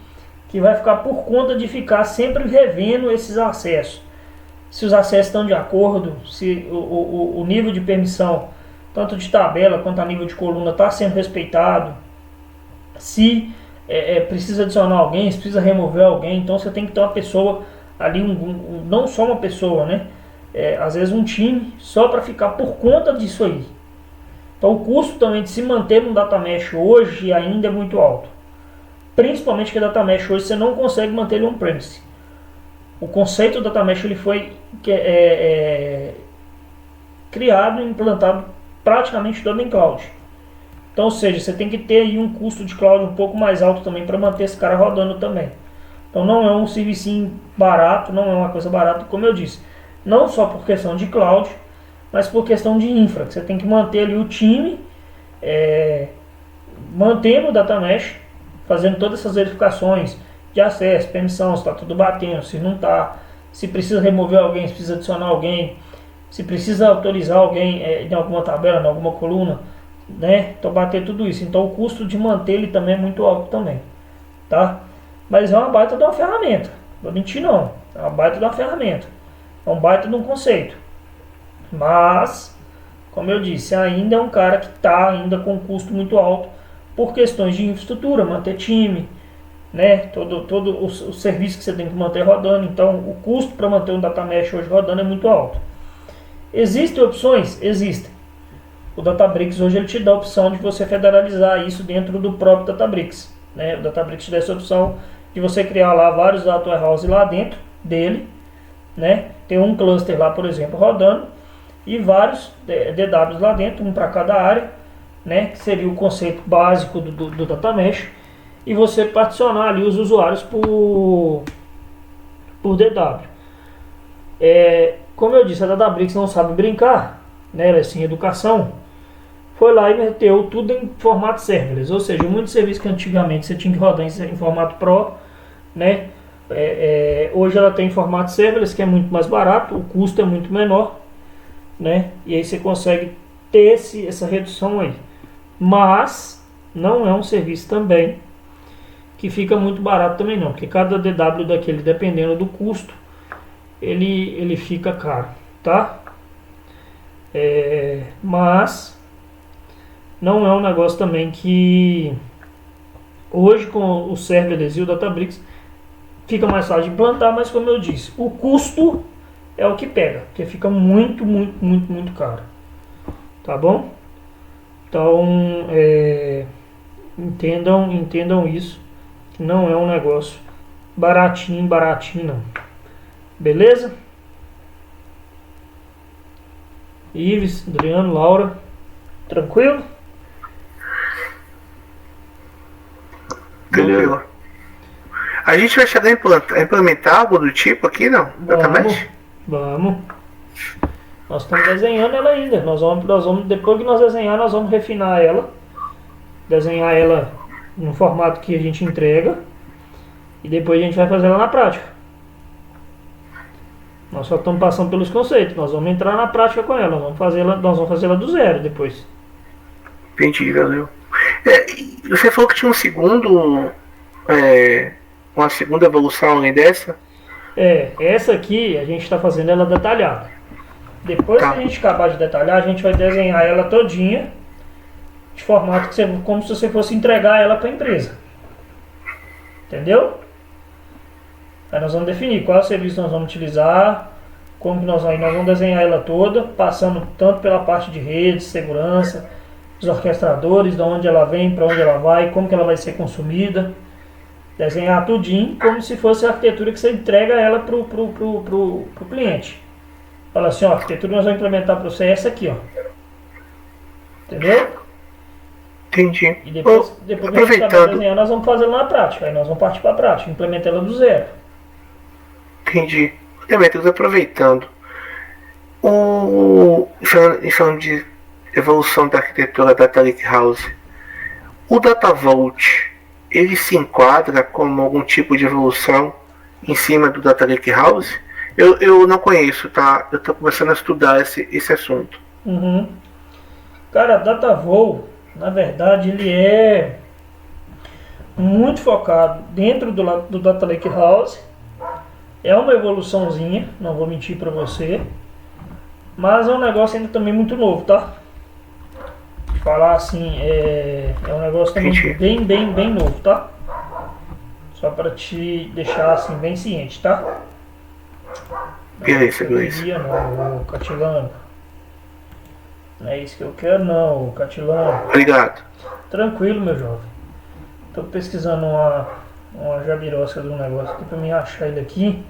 que vai ficar por conta de ficar sempre revendo esses acessos. Se os acessos estão de acordo, se o nível de permissão, tanto de tabela quanto a nível de coluna, está sendo respeitado. Se precisa adicionar alguém, se precisa remover alguém, então você tem que ter uma pessoa ali, não só uma pessoa, né? Às vezes um time só para ficar por conta disso aí. Então o custo também de se manter um data mesh hoje ainda é muito alto. Principalmente que o data mesh hoje você não consegue manter ele on-premise. O conceito do data mesh ele foi criado e implantado praticamente todo em cloud. Então, ou seja, você tem que ter aí um custo de cloud um pouco mais alto também para manter esse cara rodando também. Então não é um serviço barato, não é uma coisa barata, como eu disse. Não só por questão de cloud, mas por questão de infra. Que você tem que manter ali o time, mantendo o data mesh, fazendo todas essas verificações de acesso, permissão, se está tudo batendo, se não está, se precisa remover alguém, se precisa adicionar alguém, se precisa autorizar alguém em alguma tabela, em alguma coluna, né? Então bater tudo isso. Então o custo de manter ele também é muito alto também, tá? Mas é uma baita de uma ferramenta, não vou mentir não, é uma baita de uma ferramenta, é um baita de um conceito, mas como eu disse, ainda é um cara que está ainda com um custo muito alto por questões de infraestrutura, manter time, né? Todo o serviço que você tem que manter rodando. Então o custo para manter um data mesh hoje rodando é muito alto. Existem opções? Existem. O Databricks hoje ele te dá a opção de você federalizar isso dentro do próprio Databricks, né? O Databricks te dá essa opção de você criar lá vários data warehouse lá dentro dele, né? Tem um cluster lá, por exemplo, rodando e vários DWs lá dentro, um para cada área, né? Que seria o conceito básico do data mesh, e você particionar ali os usuários por DW. Como eu disse, a Databricks não sabe brincar, né? Ela é sem educação. Foi lá e meteu tudo em formato serverless, ou seja, muitos serviços que antigamente você tinha que rodar em formato Pro, né? Hoje ela tem formato serverless, que é muito mais barato, o custo é muito menor, né? E aí você consegue ter essa redução aí. Mas não é um serviço também que fica muito barato também não, porque cada DW daquele, dependendo do custo, ele fica caro, tá? Mas não é um negócio também que hoje com o Serverless e o Databricks fica mais fácil de implantar, mas como eu disse, o custo é o que pega, porque fica muito caro, tá bom? Então entendam isso, que não é um negócio baratinho não, beleza? Ives, Adriano, Laura, tranquilo? Tranquilo. A gente vai chegar a implementar algo do tipo aqui, não? Vamos. Nós estamos desenhando ela ainda. Nós vamos, depois que nós desenhar, nós vamos refinar ela. Desenhar ela no formato que a gente entrega. E depois a gente vai fazer ela na prática. Nós só estamos passando pelos conceitos. Nós vamos entrar na prática com ela. Nós vamos fazê-la do zero depois. Entendi, valeu. Você falou que tinha uma segunda evolução além dessa? Essa aqui a gente está fazendo ela detalhada. Depois que a gente acabar de detalhar, a gente vai desenhar ela todinha de formato como se você fosse entregar ela para a empresa. Entendeu? Aí nós vamos definir qual serviço nós vamos utilizar, como que nós vamos desenhar ela toda, passando tanto pela parte de rede, segurança, os orquestradores, de onde ela vem, para onde ela vai, como que ela vai ser consumida. Desenhar tudinho como se fosse a arquitetura que você entrega ela pro cliente. Fala assim, ó, a arquitetura que nós vamos implementar para você é essa aqui, ó. Entendeu? Entendi. E depois que a gente acabar desenhando, nós vamos fazer ela na prática. Aí nós vamos partir para a prática, implementar ela do zero. Entendi. Demetrios, aproveitando. Falando de evolução da arquitetura Data Lakehouse, o Data Vault, ele se enquadra como algum tipo de evolução em cima do Data Lakehouse? Eu não conheço, tá? Eu estou começando a estudar esse assunto. Uhum. Cara, Data Vault, na verdade, ele é muito focado dentro do Data Lakehouse. É uma evoluçãozinha, não vou mentir para você, mas é um negócio ainda também muito novo, tá? Falar assim, é um negócio também bem novo, tá? Só para te deixar assim bem ciente, tá? Beleza. Não, Catilano. Não é isso que eu quero não, Catilano. Obrigado. Tranquilo, meu jovem. Tô pesquisando uma jabirosca de um negócio aqui para me achar ele aqui.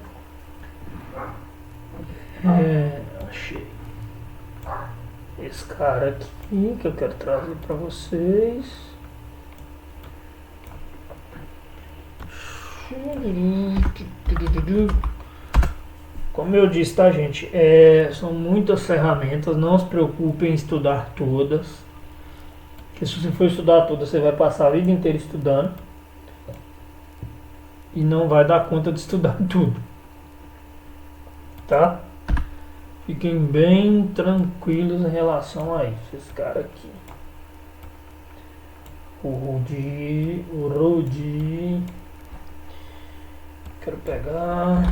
Achei esse cara aqui que eu quero trazer para vocês. Como eu disse, tá, gente? São muitas ferramentas. Não se preocupem em estudar todas. Porque se você for estudar todas, você vai passar a vida inteira estudando e não vai dar conta de estudar tudo, tá? Fiquem bem tranquilos em relação a isso. Esse cara aqui, o Rudi, quero pegar.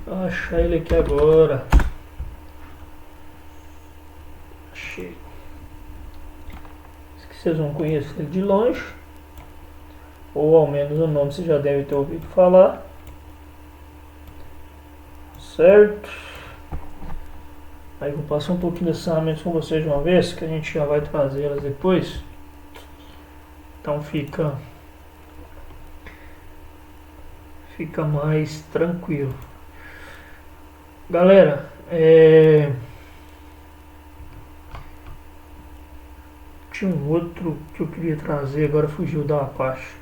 Vou achar ele aqui agora. Achei. Acho que vocês vão conhecer ele de longe, ou ao menos o nome você já deve ter ouvido falar, certo? Aí vou passar um pouquinho dessas ferramentas com vocês de uma vez, que a gente já vai trazer elas depois. Então fica mais tranquilo. Galera, tinha um outro que eu queria trazer, agora fugiu da Apache.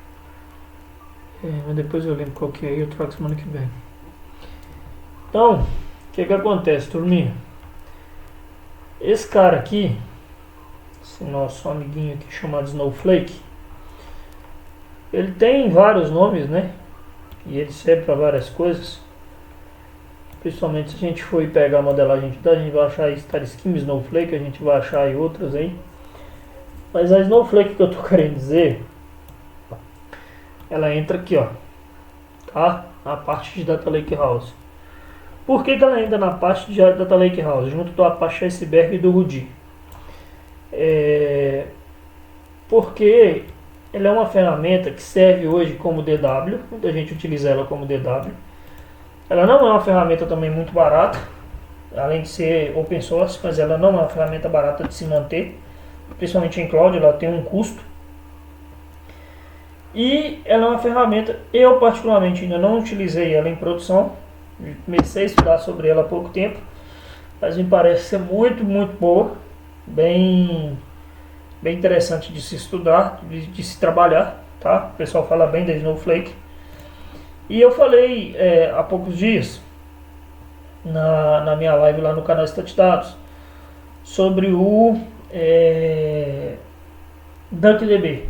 Mas depois eu lembro qual que é e eu trago semana que vem. Então, o que acontece, turminha? Esse cara aqui, esse nosso amiguinho aqui chamado Snowflake, ele tem vários nomes, né? E ele serve para várias coisas. Principalmente se a gente for pegar a modelagem de dados, a gente vai achar Star Scheme, Snowflake, a gente vai achar aí outras aí. Mas a Snowflake que eu tô querendo dizer, ela entra aqui, ó, tá? Na parte de Data Lake House. Por que ela entra na parte de Data Lake House, junto do Apache Iceberg e do Rudy? Porque ela é uma ferramenta que serve hoje como DW, muita gente utiliza ela como DW. Ela não é uma ferramenta também muito barata, além de ser open source, mas ela não é uma ferramenta barata de se manter, principalmente em cloud, ela tem um custo. E ela é uma ferramenta, eu particularmente ainda não utilizei ela em produção, comecei a estudar sobre ela há pouco tempo, mas me parece ser muito boa, bem interessante de se estudar, de se trabalhar, tá? O pessoal fala bem da Snowflake. E eu falei há poucos dias, na minha live lá no canal StatDados, sobre o DuckDB.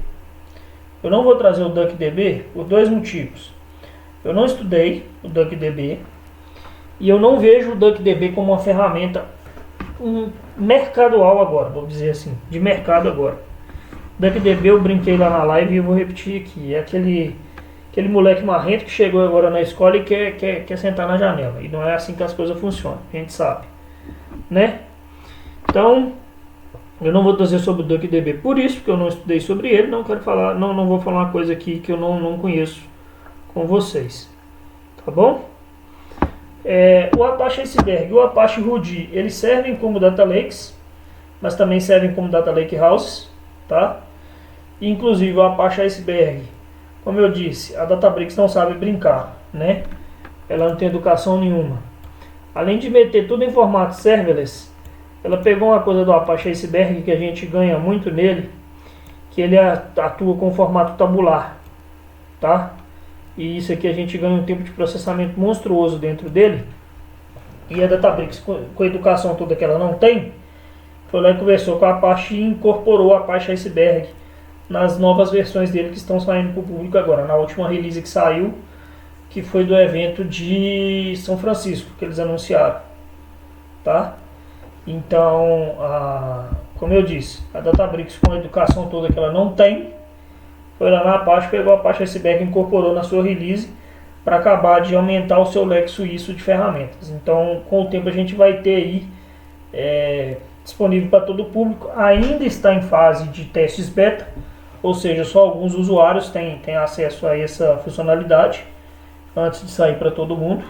Eu não vou trazer o DuckDB por dois motivos. Eu não estudei o DuckDB e eu não vejo o DuckDB como uma ferramenta mercadoal agora, vou dizer assim, de mercado agora. DuckDB eu brinquei lá na live e eu vou repetir aqui. É aquele moleque marrento que chegou agora na escola e quer sentar na janela. E não é assim que as coisas funcionam, a gente sabe, né? Então, eu não vou trazer sobre o DuckDB por isso, porque eu não estudei sobre ele, não quero falar, não vou falar uma coisa aqui que eu não conheço com vocês, tá bom? O Apache Iceberg e o Apache Rudy, eles servem como Data Lakes, mas também servem como Data Lake Houses, tá? Inclusive o Apache Iceberg, como eu disse, a Databricks não sabe brincar, né? Ela não tem educação nenhuma. Além de meter tudo em formato serverless, ela pegou uma coisa do Apache Iceberg que a gente ganha muito nele, que ele atua com formato tabular, tá? E isso aqui a gente ganha um tempo de processamento monstruoso dentro dele. E a Databricks, com a educação toda que ela não tem, foi lá e conversou com a Apache e incorporou a Apache Iceberg nas novas versões dele que estão saindo para o público agora. Na última release que saiu, que foi do evento de São Francisco, que eles anunciaram, tá? Então, como eu disse, a Databricks, com a educação toda que ela não tem, foi lá na Apache, pegou a Apache Iceberg e incorporou na sua release para acabar de aumentar o seu leque suíço de ferramentas. Então, com o tempo a gente vai ter aí disponível para todo o público. Ainda está em fase de testes beta, ou seja, só alguns usuários têm acesso a essa funcionalidade antes de sair para todo mundo.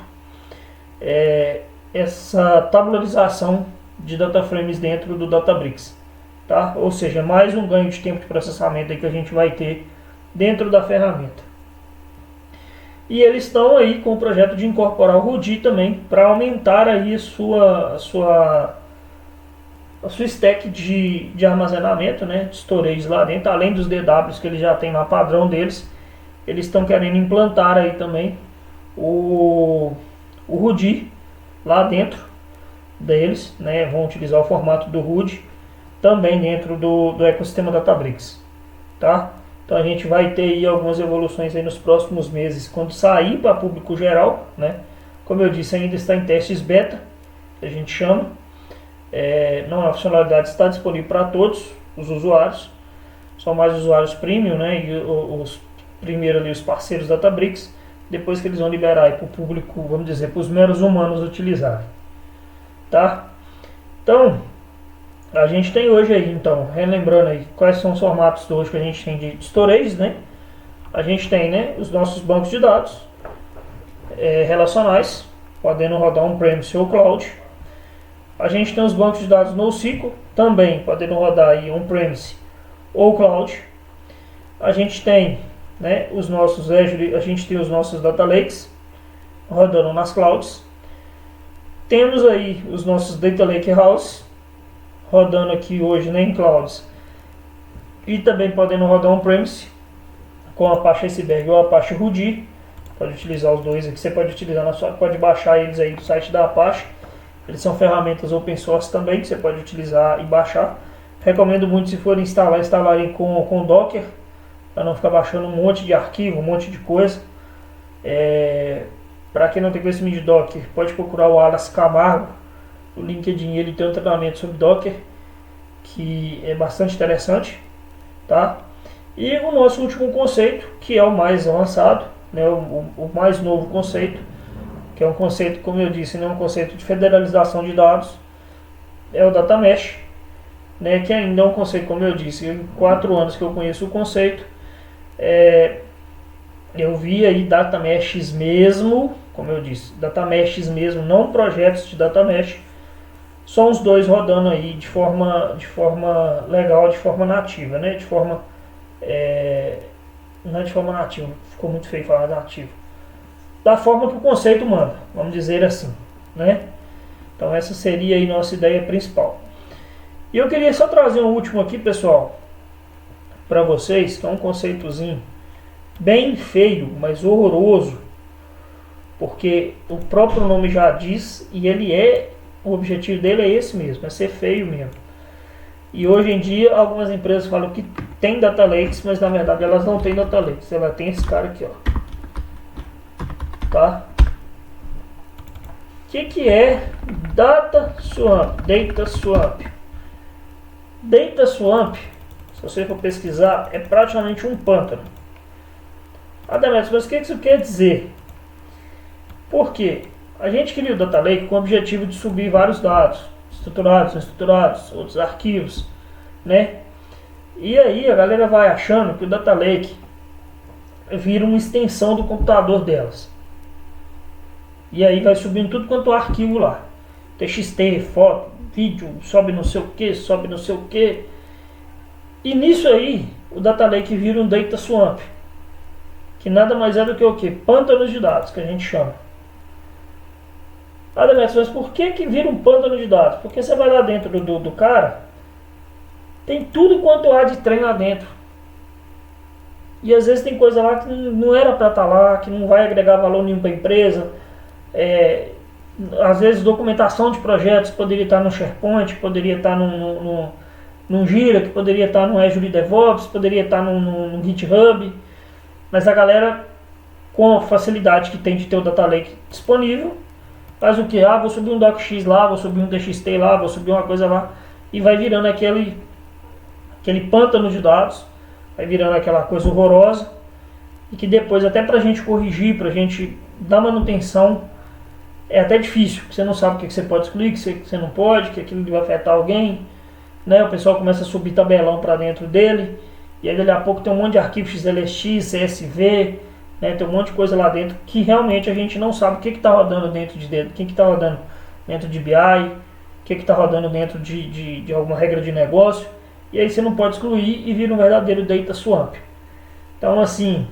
Essa tabularização de data frames dentro do Databricks, tá? Ou seja, mais um ganho de tempo de processamento aí que a gente vai ter dentro da ferramenta. E eles estão aí com o projeto de incorporar o Rudy também para aumentar aí a sua stack de armazenamento, né, de storage lá dentro, além dos DWs que eles já têm lá padrão deles. Eles estão querendo implantar aí também o Rudy lá dentro deles, né? Vão utilizar o formato do Rudy também dentro do ecossistema Databricks, tá? Então a gente vai ter aí algumas evoluções aí nos próximos meses quando sair para público geral, né? Como eu disse, ainda está em testes beta, que a gente chama. Não, a funcionalidade está disponível para todos os usuários, são mais usuários premium, né? E os primeiro ali os parceiros Databricks, depois que eles vão liberar para o público, vamos dizer, para os meros humanos utilizarem, tá? Então, a gente tem hoje aí, então, relembrando aí, quais são os formatos hoje que a gente tem de storage, né? A gente tem, né, os nossos bancos de dados relacionais, podendo rodar on-premise ou cloud. A gente tem os bancos de dados NoSQL, também podendo rodar aí on-premise ou cloud. A gente tem, né, os nossos Azure, a gente tem os nossos Data Lakes rodando nas clouds. Temos aí os nossos Data Lake House rodando aqui hoje, né, em clouds, e também podendo rodar on-premise com a Apache Iceberg ou a Apache Rudy. Pode utilizar os dois aqui, você pode utilizar pode baixar eles aí do site da Apache. Eles são ferramentas open source também que você pode utilizar e baixar. Recomendo muito, se for instalarem com Docker, para não ficar baixando um monte de arquivo, um monte de coisa. Para quem não tem conhecimento de Docker, pode procurar o Wallace Camargo, o LinkedIn, ele tem um treinamento sobre Docker, que é bastante interessante, tá? E o nosso último conceito, que é o mais avançado, né, o mais novo conceito, que é um conceito, como eu disse, não é um conceito de federalização de dados, é o Data Mesh, né, que ainda é um conceito, como eu disse, em 4 anos que eu conheço o conceito, eu vi aí Data Meshes mesmo, como eu disse, Data Meshes mesmo, não projetos de Data Mesh, são os dois rodando aí de forma legal, de forma nativa, né, não é de forma nativa, ficou muito feio falar nativa, da forma que o conceito manda, vamos dizer assim, né? Então essa seria aí nossa ideia principal. E eu queria só trazer um último aqui, pessoal, para vocês, que é um conceitozinho bem feio, mas horroroso, porque o próprio nome já diz, e o objetivo dele é esse mesmo, é ser feio mesmo. E hoje em dia algumas empresas falam que tem data lakes, mas na verdade elas não têm data lakes, ela tem esse cara aqui, ó. Tá? O que é Data Swamp? Data Swamp. Data Swamp, se você for pesquisar, é praticamente um pântano. Ademais, mas o que isso quer dizer? Porque a gente cria o Data Lake com o objetivo de subir vários dados, estruturados, não estruturados, outros arquivos, né? E aí a galera vai achando que o Data Lake vira uma extensão do computador delas. E aí vai subindo tudo quanto é arquivo lá. TXT, foto, vídeo, sobe não sei o que, sobe não sei o que. E nisso aí, o Data Lake vira um Data Swamp. Que nada mais é do que o que? Pântanos de dados, que a gente chama. Mas por que vira um pântano de dados? Porque você vai lá dentro do cara, tem tudo quanto há de trem lá dentro. E às vezes tem coisa lá que não era para estar lá, que não vai agregar valor nenhum para a empresa. Às vezes documentação de projetos poderia estar no SharePoint, poderia estar num Jira, que poderia estar no Azure DevOps, poderia estar no GitHub, mas a galera, com a facilidade que tem de ter o Data Lake disponível, faz o que? Vou subir um DocX lá, vou subir um DXT lá, vou subir uma coisa lá, e vai virando aquele pântano de dados, vai virando aquela coisa horrorosa, e que depois até pra gente corrigir, pra gente dar manutenção, é até difícil, porque você não sabe o que você pode excluir, o que você não pode, que aquilo vai afetar alguém, né? O pessoal começa a subir tabelão para dentro dele, e aí dali a pouco tem um monte de arquivo XLSX, CSV, né? Tem um monte de coisa lá dentro que realmente a gente não sabe o que está rodando dentro de dentro, o que está rodando dentro de BI, o que está rodando dentro de alguma regra de negócio, e aí você não pode excluir e vira um verdadeiro Data Swamp. Então assim,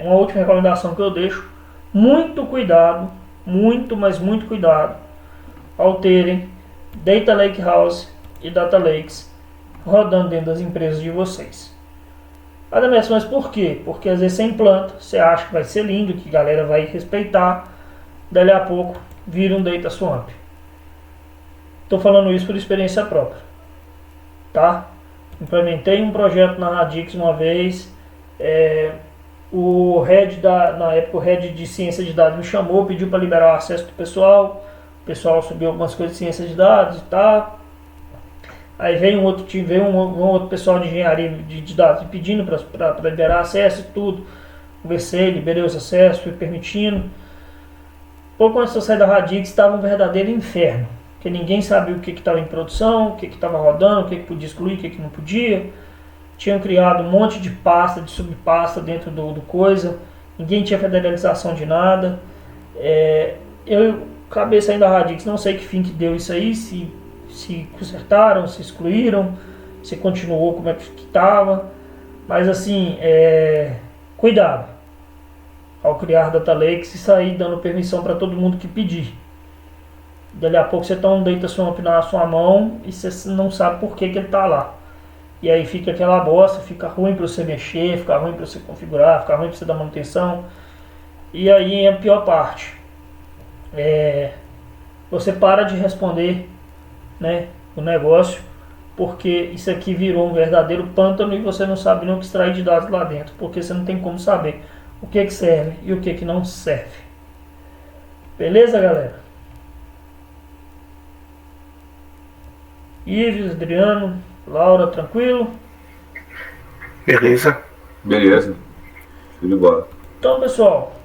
uma última recomendação que eu deixo, muito cuidado, muito, mas muito cuidado ao terem Data Lake House e Data Lakes rodando dentro das empresas de vocês. Mas por quê? Porque às vezes você implanta, você acha que vai ser lindo, que a galera vai respeitar, dali a pouco vira um Data Swamp. Estou falando isso por experiência própria, tá? Implementei um projeto na Radix uma vez, o head na época o head de ciência de dados me chamou, pediu para liberar o acesso do pessoal. O pessoal subiu algumas coisas de ciência de dados e tal. Aí veio um outro time, veio um outro pessoal de engenharia de dados pedindo para liberar acesso e tudo. Conversei, liberei os acessos, fui permitindo. Pouco antes de eu sair da Radix estava um verdadeiro inferno, porque ninguém sabia o que estava em produção, o que estava rodando, o que podia excluir, o que não podia. Tinham criado um monte de pasta, de subpasta dentro do coisa, ninguém tinha federalização de nada. Eu acabei saindo da Radix, não sei que fim que deu isso aí, se consertaram, se excluíram, se continuou como é que estava, mas assim, cuidado ao criar Data Lakes e sair dando permissão para todo mundo que pedir. Dali a pouco você está um Data Swamp na sua mão e você não sabe por que ele está lá. E aí fica aquela bosta, fica ruim para você mexer, fica ruim para você configurar, fica ruim para você dar manutenção. E aí é a pior parte. Você para de responder, né, o negócio, porque isso aqui virou um verdadeiro pântano e você não sabe nem o que extrair de dados lá dentro, porque você não tem como saber o que serve e o que não serve. Beleza, galera? Ives, Adriano, Laura, tranquilo? Beleza? Beleza. Show de bola. Então, pessoal,